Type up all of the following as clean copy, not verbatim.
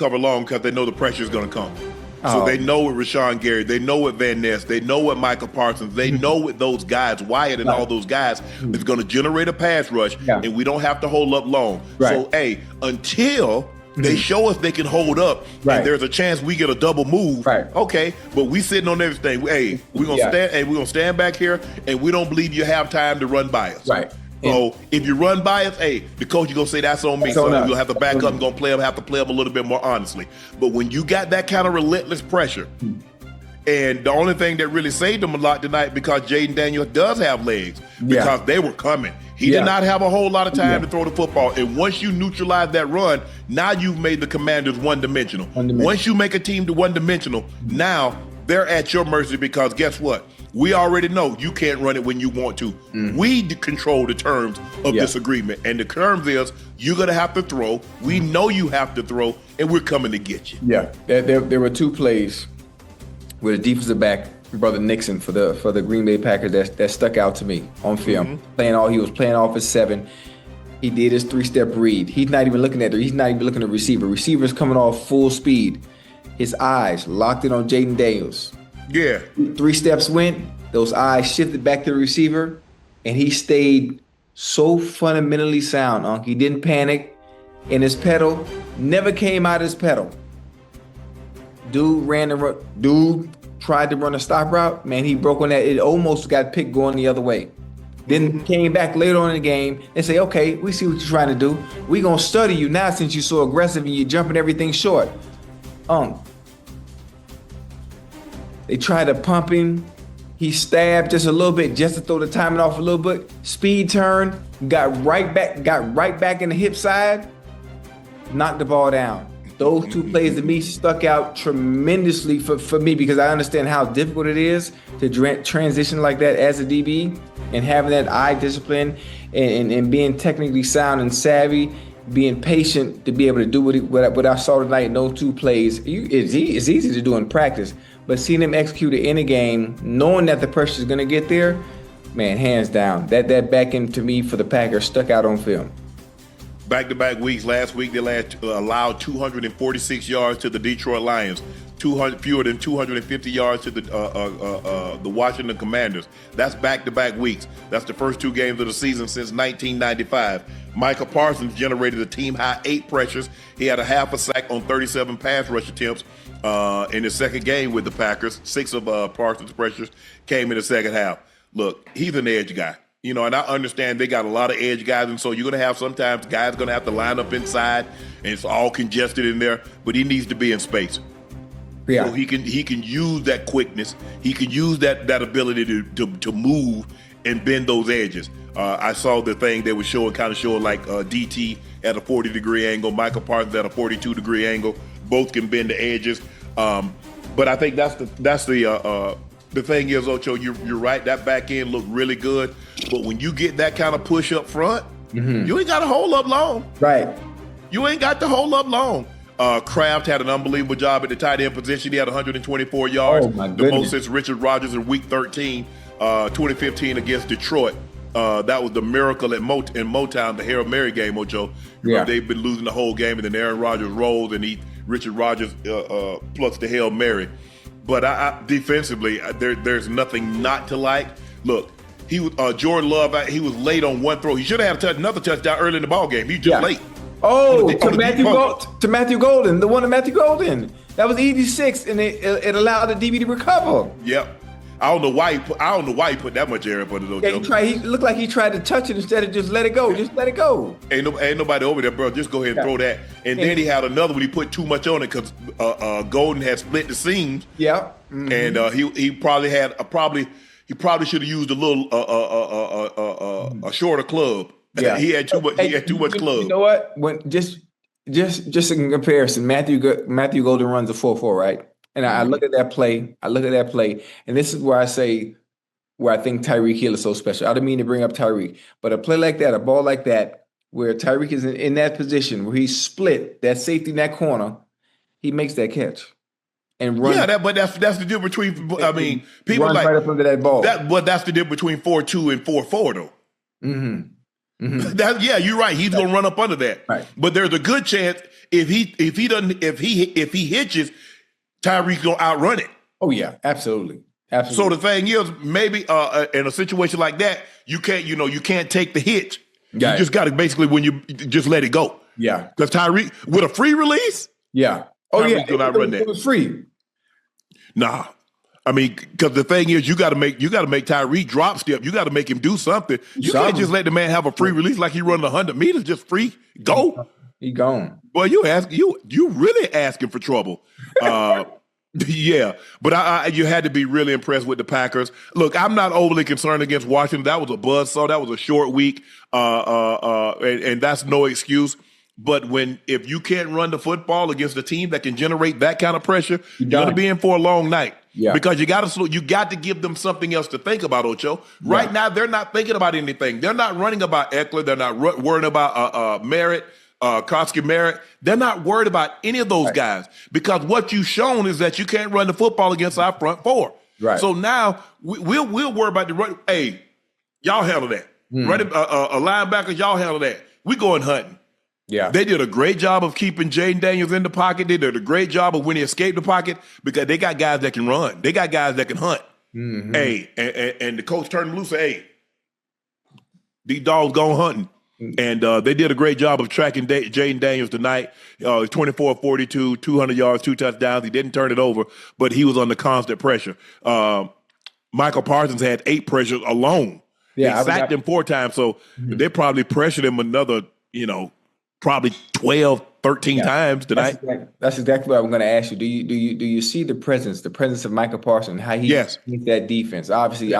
cover long because they know the pressure is going to come. So they know with Rashawn Gary, they know with Van Ness, they know with Micah Parsons, they know with those guys, Wyatt and all those guys, is going to generate a pass rush, and we don't have to hold up long. So, until they show us they can hold up, and there's a chance we get a double move. Okay, but we sitting on everything. Hey, we're gonna stand. Hey, we're gonna stand back here, and we don't believe you have time to run by us. So if you run by us, hey, the coach is gonna say that's on me. So you'll have to back up and gonna play them. Have to play them a little bit more honestly. But when you got that kind of relentless pressure, and the only thing that really saved them a lot tonight because Jayden Daniels does have legs because they were coming. He did not have a whole lot of time to throw the football. And once you neutralize that run, now you've made the Commanders one-dimensional. Once you make a team to one-dimensional, now they're at your mercy because guess what? We already know you can't run it when you want to. We control the terms of this agreement. And the terms is you're going to have to throw. We know you have to throw, and we're coming to get you. Yeah, there were two plays with a defensive back, Brother Nixon, for the Green Bay Packers that stuck out to me on film. He was playing off his 7. He did his 3-step read. He's not even looking at He's not even looking at the receiver. Receiver's coming off full speed. His eyes locked in on Jayden Daniels. 3 steps went, those eyes shifted back to the receiver, and he stayed so fundamentally sound. He didn't panic, and his pedal never came out of his pedal. Dude tried to run a stop route. Man, he broke on that. It almost got picked going the other way. Then came back later on in the game and say, okay, we see what you're trying to do. We're going to study you now since you're so aggressive and you're jumping everything short. They tried to pump him. He stabbed just a little bit just to throw the timing off a little bit. Speed turn, got right back in the hip side, knocked the ball down. Those two plays to me stuck out tremendously for me because I understand how difficult it is to transition like that as a DB and having that eye discipline and being technically sound and savvy, being patient to be able to do what I saw tonight in those two plays. It's easy to do in practice, but seeing him execute it in a game, knowing that the pressure is going to get there, man, hands down, that back end to me for the Packers stuck out on film. Back-to-back weeks. Last week, they allowed 246 yards to the Detroit Lions, fewer than 250 yards to the Washington Commanders. That's back-to-back weeks. That's the first 2 games of the season since 1995. Micah Parsons generated a team-high 8 pressures. He had a half a sack on 37 pass rush attempts in his second game with the Packers. 6 of Parsons' pressures came in the second half. Look, he's an edge guy. And I understand they got a lot of edge guys, and so you're going to have sometimes guys going to have to line up inside, and it's all congested in there, but he needs to be in space. So he can use that quickness. He can use that ability to move and bend those edges. I saw the thing they were showing like DT at a 40-degree angle, Micah Parsons at a 42-degree angle. Both can bend the edges. But I think that's the thing is, Ocho, you're right. That back end looked really good. But when you get that kind of push up front, you ain't got to hold up long. You ain't got to hold up long. Kraft had an unbelievable job at the tight end position. He had 124 yards. The most since Richard Rodgers in Week 13, 2015 against Detroit. That was the miracle in Motown, the Hail Mary game, Ocho. They've been losing the whole game, and then Aaron Rodgers rolled, and Richard Rodgers plus the Hail Mary. But defensively, there's nothing not to like. Look, Jordan Love, he was late on one throw. He should have had another touchdown early in the ball game. He was just late. To Matthew Golden, the one to Matthew Golden. That was 86, and it allowed the DB to recover. Yep. I don't know why he put that much air up on it. He looked like he tried to touch it instead of just let it go. Just let it go. Ain't nobody over there, bro. Just go ahead and throw that. And then he had another one. He put too much on it because Golden had split the seams. And he probably should have used a little a shorter club. He had too much club. You know what? Just in comparison, Matthew Golden runs a 4.4, right? And I look at that play. And this is where I say where I think Tyreek Hill is so special. I didn't mean to bring up Tyreek, but a play like that, a ball like that, where Tyreek is in that position where he's split that safety in that corner, he makes that catch and runs. Yeah, but that's the difference between. I mean, people runs like right up under that ball. But that's the difference between 4.2 and 4.4, though. Yeah, you're right. He's gonna run up under that. Right. But there's a good chance if he hitches, Tyreek's gonna outrun it. Oh yeah, absolutely. So the thing is, maybe in a situation like that, you can't take the hitch. Yeah. You just got to basically when you just let it go. Yeah. Because Tyreek with a free release. Yeah. Oh Tyreek's gonna outrun that. It was free. Nah. I mean, because the thing is, you got to make Tyreek drop step. You got to make him do something. You can't just let the man have a free release like he running 100 meters, just free go. He gone. Boy, you really asking for trouble. Yeah, but you had to be really impressed with the Packers. Look, I'm not overly concerned against Washington. That was a buzzsaw. That was a short week, and that's no excuse. But if you can't run the football against a team that can generate that kind of pressure, you're going to be in for a long night. Yeah. Because you got to give them something else to think about, Ocho. Right now, they're not thinking about anything. They're not running about Eckler. They're not worrying about Merritt. Koski Merritt, they're not worried about any of those guys because what you've shown is that you can't run the football against our front four. Right. So now we'll worry about the run. Hey, y'all handle that. Running a linebacker, y'all handle that. We going hunting. Yeah. They did a great job of keeping Jayden Daniels in the pocket. They did a great job of when he escaped the pocket because they got guys that can run. They got guys that can hunt. Hey, and the coach turned them loose. Hey, these dogs going hunting. And they did a great job of tracking Jayden Daniels tonight. 24-42, 200 yards, 2 touchdowns. He didn't turn it over, but he was under constant pressure. Michael Parsons had 8 pressures alone. Yeah, they sacked him 4 times, so they probably pressured him another, probably 12, 13 times tonight. That's exactly what I'm going to ask you. Do you see the presence of Michael Parsons, how he leads that defense? Obviously,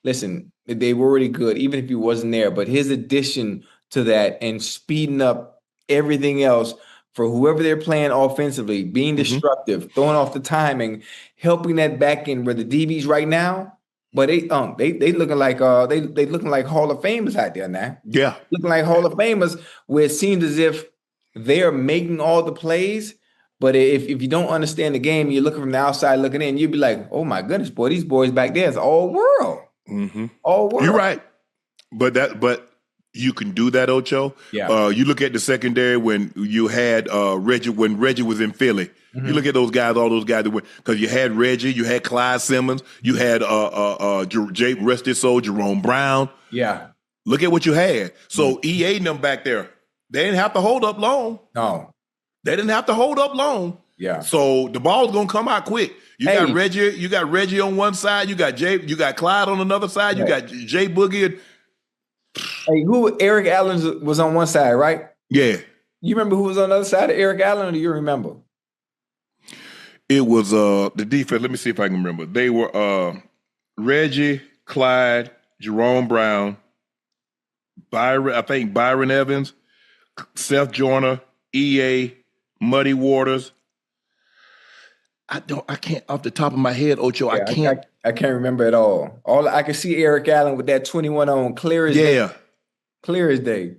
listen, they were already good, even if he wasn't there. But his addition to that and speeding up everything else for whoever they're playing offensively, being destructive, throwing off the timing, helping that back end where the DBs right now. But they looking like they looking like Hall of Famers out there now. Yeah, looking like Hall of Famers, where it seems as if they are making all the plays. But if you don't understand the game, you're looking from the outside looking in, you'd be like, oh my goodness, boy, these boys back there is all world. All world. You're right. But you can do that, Ocho. Yeah. You look at the secondary when you had Reggie was in Philly. You look at those guys, all those guys that went, because you had Reggie, you had Clyde Simmons, you had rest his soul, Jerome Brown. Yeah. Look at what you had. So EA and them back there, they didn't have to hold up long. No. They didn't have to hold up long. Yeah. So the ball's gonna come out quick. You got Reggie on one side, you got Clyde on another side, you got Jay Boogie. And, hey, Eric Allen was on one side, right? Yeah. You remember who was on the other side of Eric Allen, or do you remember? It was the defense. Let me see if I can remember. They were Reggie, Clyde, Jerome Brown, Byron Evans, Seth Joyner, EA, Muddy Waters. I can't off the top of my head, Ocho. I can't remember at all. I can see Eric Allen with that 21 on clear as day. Clear as day.